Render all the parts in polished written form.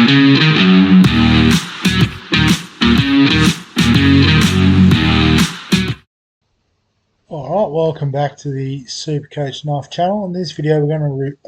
Alright, welcome back to the Supercoach Knife channel. In this video we're going to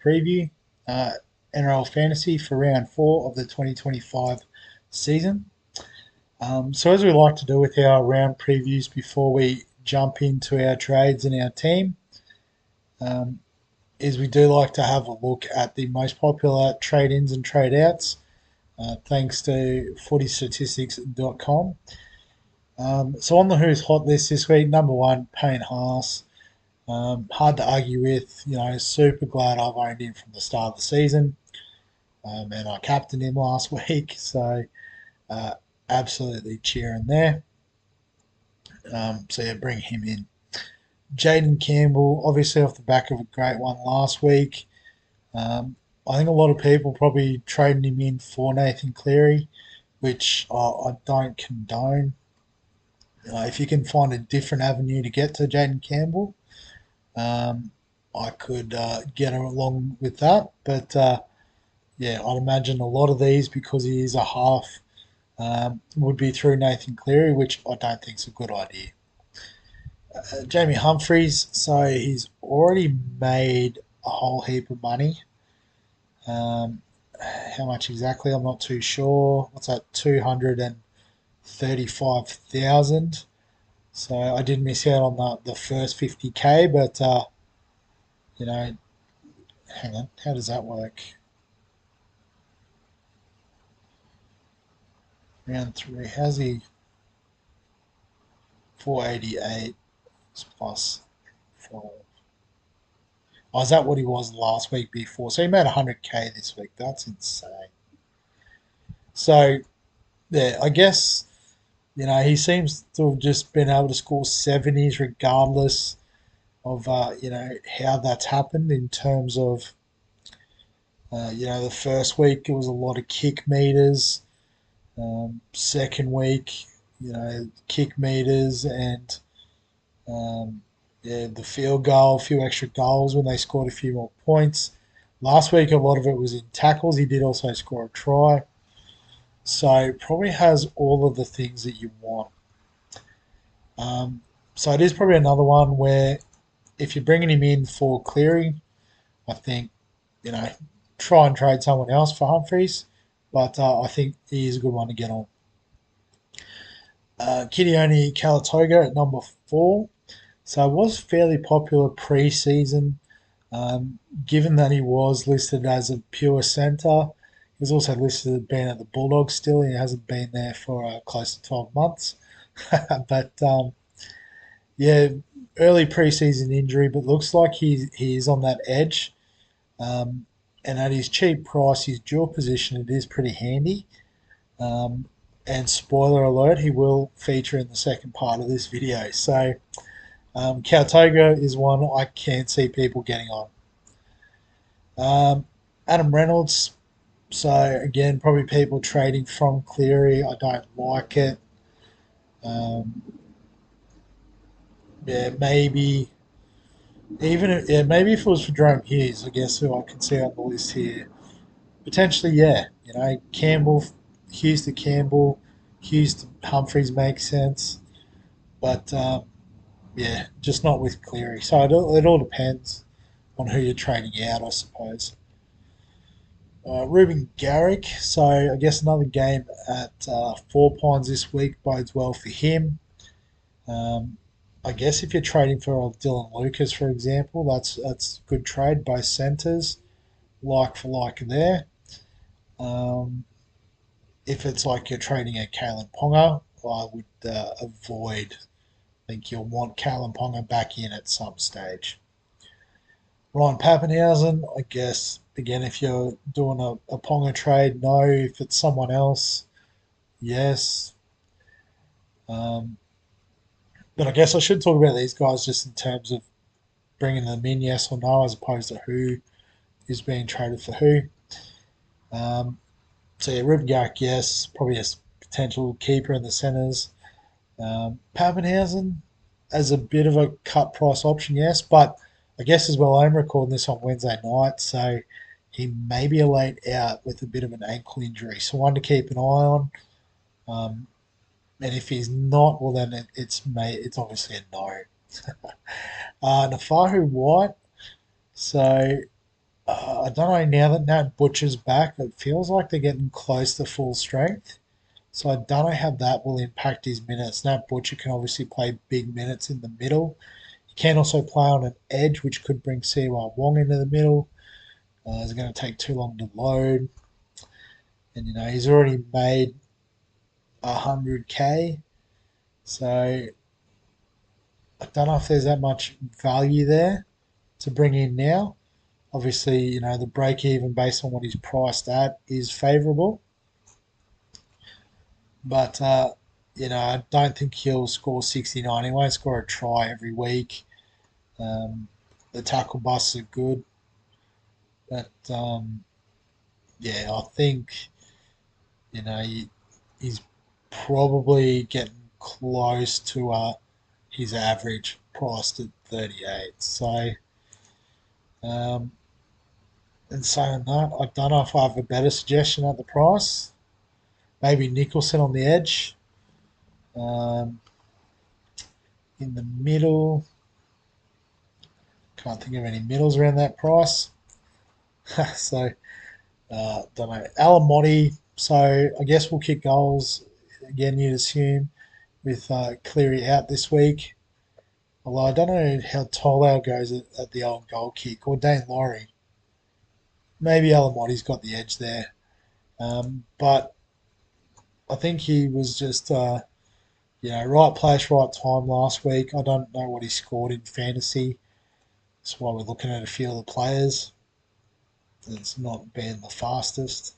preview NRL Fantasy for round 4 of the 2025 season. So as we like to do with our round previews before we jump into our trades and our team, is we do like to have a look at the most popular trade-ins and trade-outs, thanks to footystatistics.com. So on the Who's Hot list this week, number 1, Payne Haas. Hard to argue with, super glad I've owned him from the start of the season. And I captained him last week, so absolutely cheering there. So yeah, bring him in. Jaden Campbell, obviously off the back of a great one last week. I think a lot of people probably trading him in for Nathan Cleary, which I don't condone. If you can find a different avenue to get to Jaden Campbell, I could get along with that. But yeah, I'd imagine a lot of these, because he is a half, would be through Nathan Cleary, which I don't think is a good idea. Jamie Humphries, so he's already made a whole heap of money. How much exactly? I'm not too sure. What's that? 235,000. So I did miss out on the first 50k, but hang on, how does that work? Round 3, how's he? 488 plus 5. Oh, is that what he was last week before? So he made 100k this week. That's insane. So yeah, I guess he seems to have just been able to score 70s regardless of how that's happened in terms of the first week it was a lot of kick meters. Second week, kick meters and the field goal, a few extra goals when they scored a few more points. Last week, a lot of it was in tackles. He did also score a try. So probably has all of the things that you want. So it is probably another one where if you're bringing him in for Cleary, I think, try and trade someone else for Humphries. But I think he is a good one to get on. Kidione Kalatoga at number 4. So it was fairly popular pre-season, given that he was listed as a pure centre. He was also listed as being at the Bulldogs still. He hasn't been there for close to 12 months. But yeah, early pre-season injury, but looks like he's on that edge. And at his cheap price, his dual position, it is pretty handy. And spoiler alert, he will feature in the second part of this video. So Kalatoga is one I can see people getting on. Adam Reynolds, so again, probably people trading from Cleary. I don't like it. Yeah, maybe maybe if it was for Jerome Hughes, I guess, who I can see on the list here, potentially, yeah. Campbell, Hughes to Campbell, Hughes to Humphries makes sense, but yeah, just not with Cleary. So it all depends on who you're trading out, I suppose. Ruben Garrick, so I guess another game at 4 Pines this week bodes well for him. I guess if you're trading for Dylan Lucas, for example, that's a good trade. Both centres, like for like there. If it's like you're trading a Kalen Ponga, I would avoid. I think you'll want Kalen Ponga back in at some stage. Ryan Pappenhausen, I guess, again, if you're doing a Ponga trade, no. If it's someone else, yes. But I guess I should talk about these guys just in terms of bringing them in, yes or no, as opposed to who is being traded for who. So yeah, Ruben Garrick, yes, probably a potential keeper in the centres. Pappenhausen as a bit of a cut price option, yes, but I guess as well I'm recording this on Wednesday night, so he may be a late out with a bit of an ankle injury. So one to keep an eye on. Um, and if he's not, well then it's obviously a no. Nafahu White. So I don't know now that Nat Butcher's back. It feels like they're getting close to full strength. So I don't know how that will impact his minutes. Nat Butcher can obviously play big minutes in the middle. He can also play on an edge, which could bring Siwa Wong into the middle. It's going to take too long to load, and he's already made 100k. So I don't know if there's that much value there to bring in now. Obviously, the break even based on what he's priced at is favourable, but I don't think he'll score 69. He won't score a try every week. Um, the tackle busts are good, but yeah, I think he's probably getting close to his average priced at 38. So, um, and saying that, I don't know if I have a better suggestion at the price. Maybe Nicholson on the edge. Um, in the middle, can't think of any middles around that price. So, don't know. Alamotti, so I guess we'll kick goals again, you'd assume, with Cleary out this week. Although I don't know how Tolau goes at the old goal kick, or Dane Laurie. Maybe Alamotti's got the edge there. But I think he was just, right place, right time last week. I don't know what he scored in fantasy. That's why we're looking at a few of the players. It's not been the fastest.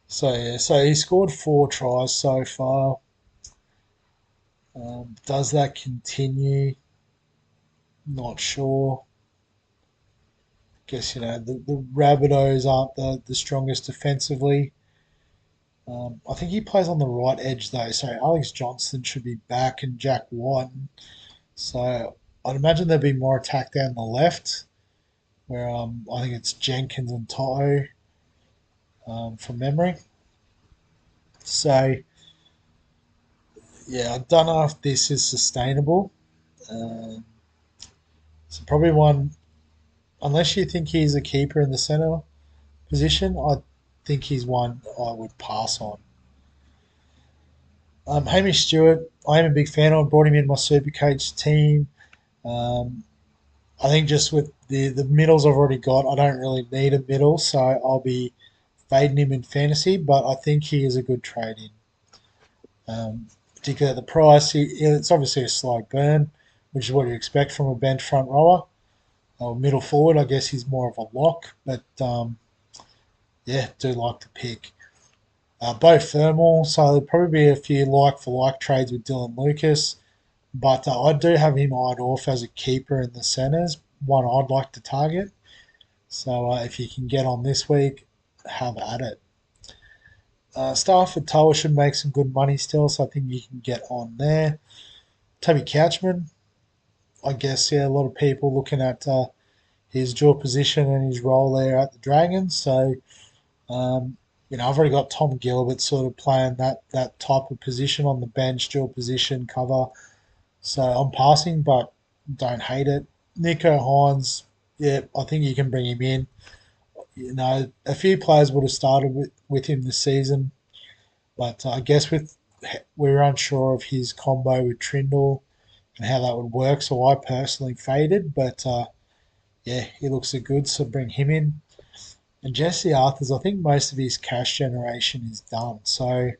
So, yeah, so he scored 4 tries so far. Does that continue? Not sure. Guess, the Rabbitohs aren't the strongest defensively. I think he plays on the right edge though, so Alex Johnston should be back and Jack White. So I'd imagine there'd be more attack down the left, where I think it's Jenkins and Toto from memory. So yeah, I don't know if this is sustainable. Um, so probably one, unless you think he's a keeper in the centre position, I think he's one I would pass on. Hamish Stewart, I am a big fan of. Brought him in my Supercoach team. Um, I think just with the middles I've already got, I don't really need a middle, so I'll be fading him in fantasy. But I think he is a good trade in, particularly at the price. It's obviously a slow burn, which is what you expect from a bench front rower or middle forward. I guess he's more of a lock, but yeah, do like the pick. Both thermal, so there'll probably be a few like for like trades with Dylan Lucas. But I do have him eyed off as a keeper in the centres, one I'd like to target. So if you can get on this week, have at it. Stafford Tower should make some good money still, so I think you can get on there. Toby Couchman, I guess, yeah, a lot of people looking at his dual position and his role there at the Dragons. So, I've already got Tom Gilbert sort of playing that type of position on the bench, dual position cover. So I'm passing, but don't hate it. Nico Hines, yeah, I think you can bring him in. A few players would have started with him this season, but I guess we're unsure of his combo with Trindle and how that would work. So I personally faded, but yeah, he looks a good, so bring him in. And Jesse Arthurs, I think most of his cash generation is done. So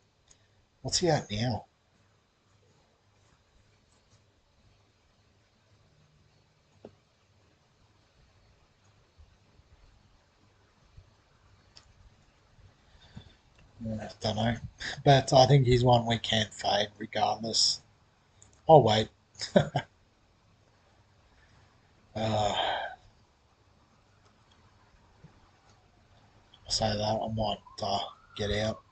what's he at now? Don't know, but I think he's one we can fade regardless. I'll wait. Uh, say that I might get out.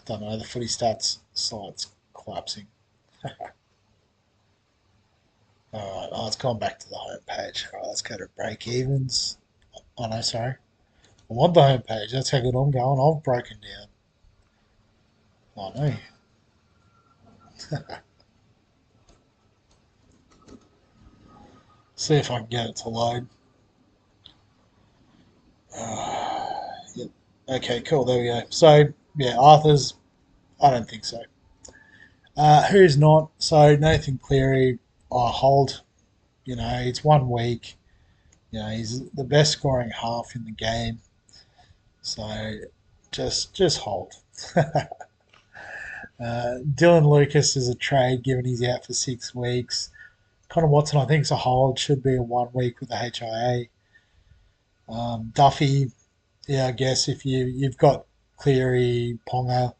Don't know. The footy stats site's collapsing. All right, oh, it's gone back to the home page. All right, let's go to break evens. Oh no, sorry. I want the home page. That's how good I'm going. I've broken down. Oh no. See if I can get it to load. Yep. Okay, cool. There we go. So yeah, Arthur's. I don't think so. Who's not? So Nathan Cleary, I hold. You know, it's 1 week. You know, he's the best scoring half in the game. So just hold. Dylan Lucas is a trade given he's out for 6 weeks. Connor Watson, I think, is a hold. Should be a 1 week with the HIA. Duffy, yeah, I guess if you've got Cleary, Ponga,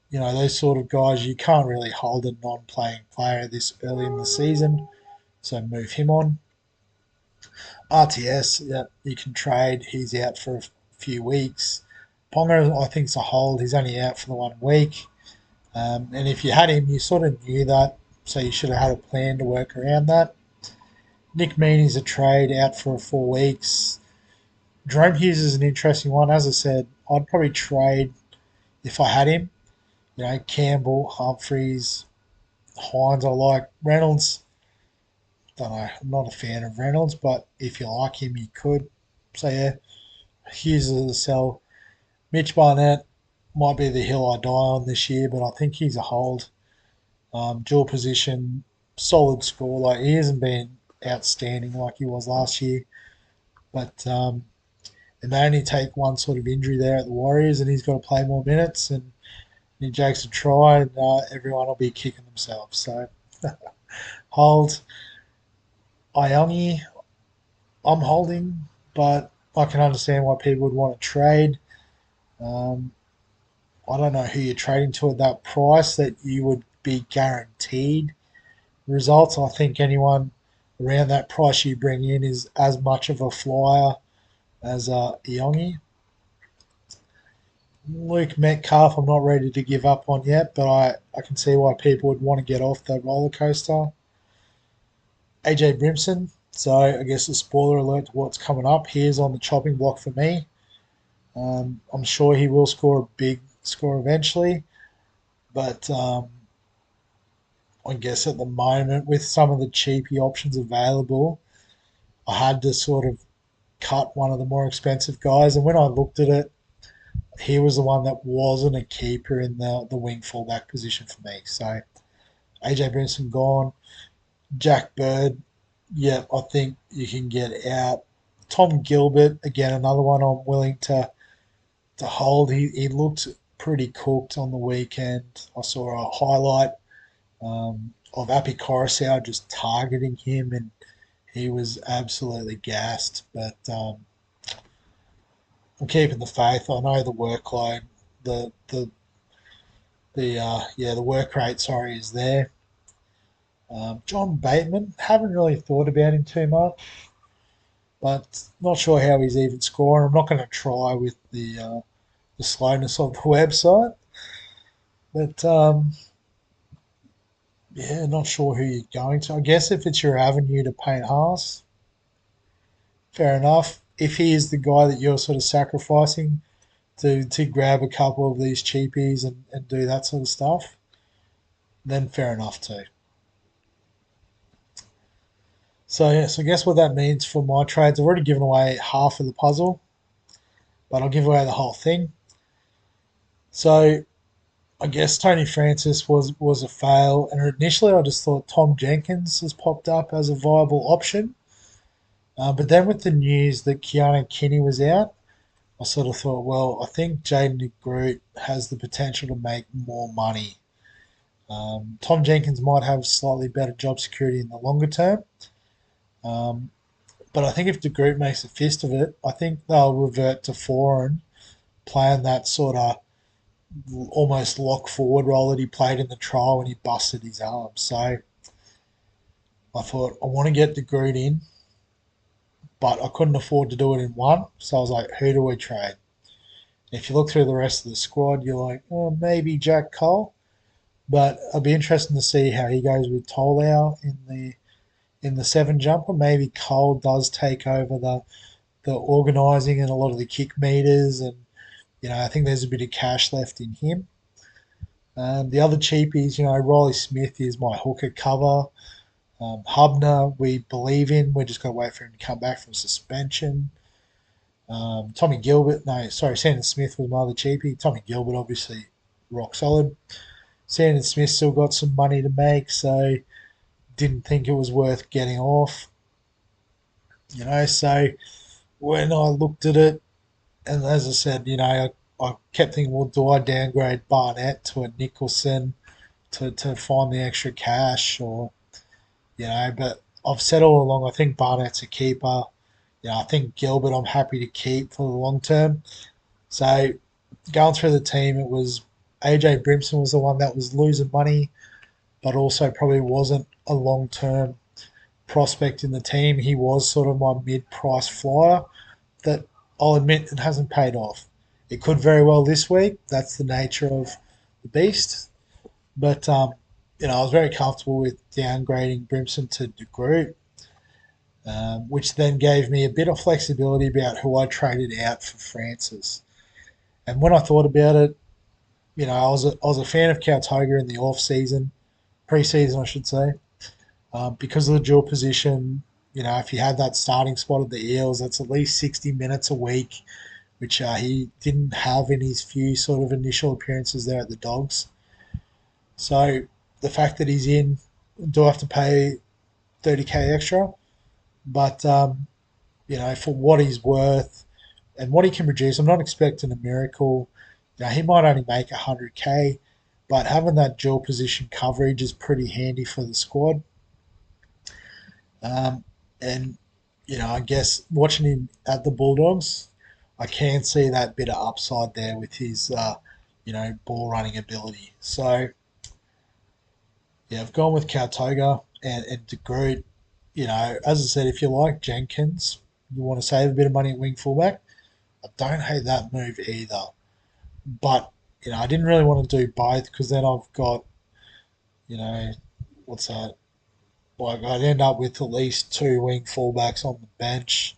you know those sort of guys, you can't really hold a non-playing player this early in the season. So move him on. RTS, yeah, you can trade. He's out for a few weeks. Ponga, I think, is a hold. He's only out for the 1 week. And if you had him, you sort of knew that, so you should have had a plan to work around that. Nick Meaney's a trade out for 4 weeks. Jerome Hughes is an interesting one. As I said, I'd probably trade if I had him. You know, Campbell, Humphreys, Hines, I like. Reynolds, don't know. I'm not a fan of Reynolds, but if you like him, you could. So yeah, Hughes is a sell. Mitch Barnett might be the hill I die on this year, but I think he's a hold. Dual position, solid score. Like he hasn't been outstanding like he was last year, but and they only take one sort of injury there at the Warriors, and he's got to play more minutes, and he jakes a try, and everyone will be kicking themselves. So hold. Iongi, I'm holding, but I can understand why people would want to trade. Um, I don't know who you're trading to at that price that you would be guaranteed results. I think anyone around that price you bring in is as much of a flyer as Iongi. Luke Metcalf, I'm not ready to give up on yet, but I can see why people would want to get off the roller coaster. AJ Brimson, so I guess a spoiler alert to what's coming up. He is on the chopping block for me. I'm sure he will score a big score eventually, but I guess at the moment, with some of the cheapy options available, I had to sort of cut one of the more expensive guys. And when I looked at it, he was the one that wasn't a keeper in the wing fullback position for me. So AJ Brimson gone. Jack Bird, yeah, I think you can get out. Tom Gilbert, again, another one I'm willing to hold. He looked pretty cooked on the weekend. I saw a highlight of Api Coruscant just targeting him, and he was absolutely gassed. But I'm keeping the faith. I know the workload, the work rate, sorry, is there. John Bateman, haven't really thought about him too much, but not sure how he's even scoring. I'm not going to try with the slowness of the website, but yeah, not sure who you're going to. I guess if it's your avenue to paint Haas, fair enough. If he is the guy that you're sort of sacrificing to grab a couple of these cheapies and do that sort of stuff, then fair enough too. So yes, I guess what that means for my trades, I've already given away half of the puzzle, but I'll give away the whole thing. So I guess Tony Francis was a fail, and initially I just thought Tom Jenkins has popped up as a viable option. But then with the news that Keanu Kinney was out, I sort of thought, well, I think Jaden Groot has the potential to make more money. Tom Jenkins might have slightly better job security in the longer term, um, but I think if De Groot makes a fist of it, I think they'll revert to foreign, playing that sort of almost lock forward role that he played in the trial when he busted his arm. So I thought I want to get De Groot in, but I couldn't afford to do it in one. So I was like, who do we trade? If you look through the rest of the squad, you're like, oh, maybe Jack Cole. But it'll be interesting to see how he goes with Tolau in the seven jumper. Maybe Cole does take over the organising and a lot of the kick meters, and I think there's a bit of cash left in him. The other cheapies, Riley Smith is my hooker cover. Hubner, we believe in. We're just going to wait for him to come back from suspension. Tommy Gilbert, no, sorry, Sandon Smith was my other cheapie. Tommy Gilbert, obviously, rock solid. Sandon Smith still got some money to make, so didn't think it was worth getting off. So when I looked at it, and as I said, I kept thinking, well, do I downgrade Barnett to a Nicholson to find the extra cash, or but I've said all along, I think Barnett's a keeper. I think Gilbert I'm happy to keep for the long term. So going through the team, it was AJ Brimson was the one that was losing money, but also probably wasn't a long term prospect in the team. He was sort of my mid price flyer that I'll admit it hasn't paid off. It could very well this week. That's the nature of the beast. But I was very comfortable with downgrading Brimson to De Groot, which then gave me a bit of flexibility about who I traded out for Francis. And when I thought about it, I was a fan of Kautoga in the off season, pre-season, I should say, because of the dual position. If he had that starting spot at the Eels, that's at least 60 minutes a week, which he didn't have in his few sort of initial appearances there at the Dogs. So the fact that he's in, do I have to pay 30k extra? But for what he's worth and what he can produce, I'm not expecting a miracle. He might only make 100k, but having that dual position coverage is pretty handy for the squad. Um, and I guess watching him at the Bulldogs, I can see that bit of upside there with his ball running ability. So yeah, I've gone with Kautoga and De Groot. As I said, if you like Jenkins, you want to save a bit of money at wing fullback, I don't hate that move either. But, I didn't really want to do both because then I've got, you know, what's that? Like, I'd end up with at least two wing fullbacks on the bench.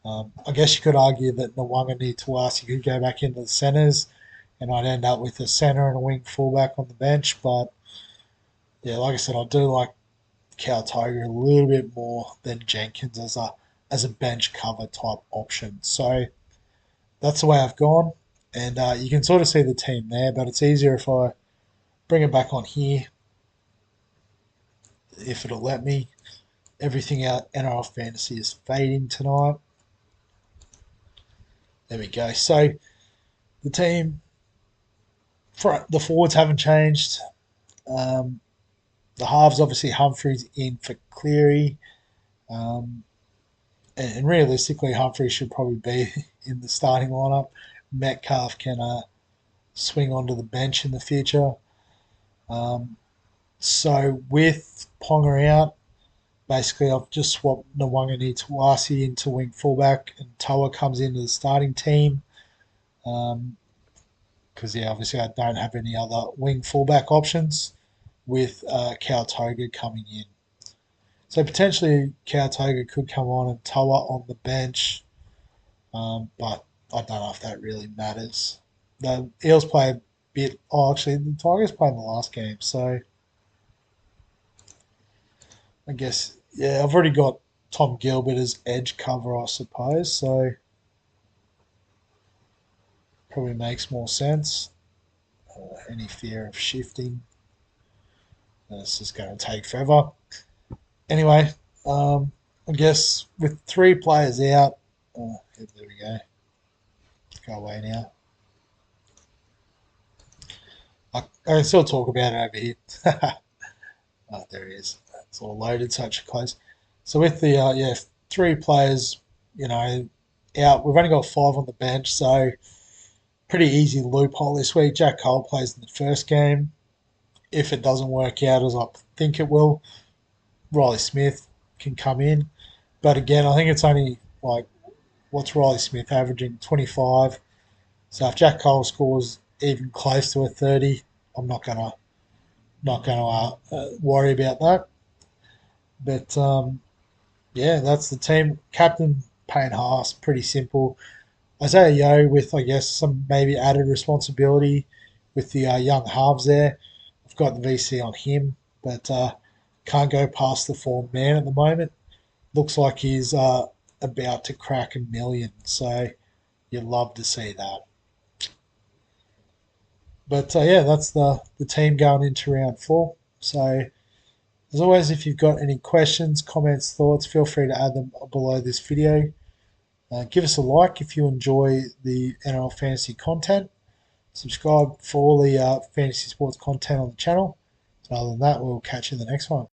I guess you could argue that Nwanga Tuasi could go back into the centres and I'd end up with a centre and a wing fullback on the bench. But, yeah, like I said, I do like Kautoga a little bit more than Jenkins as a bench cover type option. So that's the way I've gone. And you can sort of see the team there, but it's easier if I bring it back on here, if it'll let me. Everything out NRL Fantasy is fading tonight. There we go. So the team, the forwards haven't changed. Um, the halves, obviously, Humphreys in for Cleary. Um, and realistically, Humphreys should probably be in the starting lineup. Metcalf can swing onto the bench in the future. So with Ponga out, basically I've just swapped Nwanga Tuasi into wing fullback and Toa comes into the starting team. Because, obviously I don't have any other wing fullback options with Kautoga coming in. So potentially Kautoga could come on and Toa on the bench, but I don't know if that really matters. The Eels play a bit. Oh, actually, the Tigers played in the last game, so I guess I've already got Tom Gilbert as edge cover, I suppose. So probably makes more sense. Any fear of shifting? It's just going to take forever. Anyway, I guess with three players out, there we go. Go away now. I can still talk about it over here. Oh, there he is. It's all loaded, such close. So with the three players, out. We've only got five on the bench, so pretty easy loophole this week. Jack Cole plays in the first game. If it doesn't work out as I think it will, Riley Smith can come in. But again, I think it's only like what's Riley Smith averaging 25. So if Jack Cole scores even close to a 30, I'm not gonna worry about that. But yeah, that's the team. Captain Payne Haas, pretty simple. Isaiah Yo with, I guess, some maybe added responsibility with the young halves there. I've got the VC on him, but can't go past the form man at the moment. Looks like he's about to crack 1 million, so you'd love to see that. But yeah, that's the team going into round four. So as always, if you've got any questions, comments, thoughts, feel free to add them below this video. Give us a like if you enjoy the NRL Fantasy content. Subscribe for all the fantasy sports content on the channel. And other than that, we'll catch you in the next one.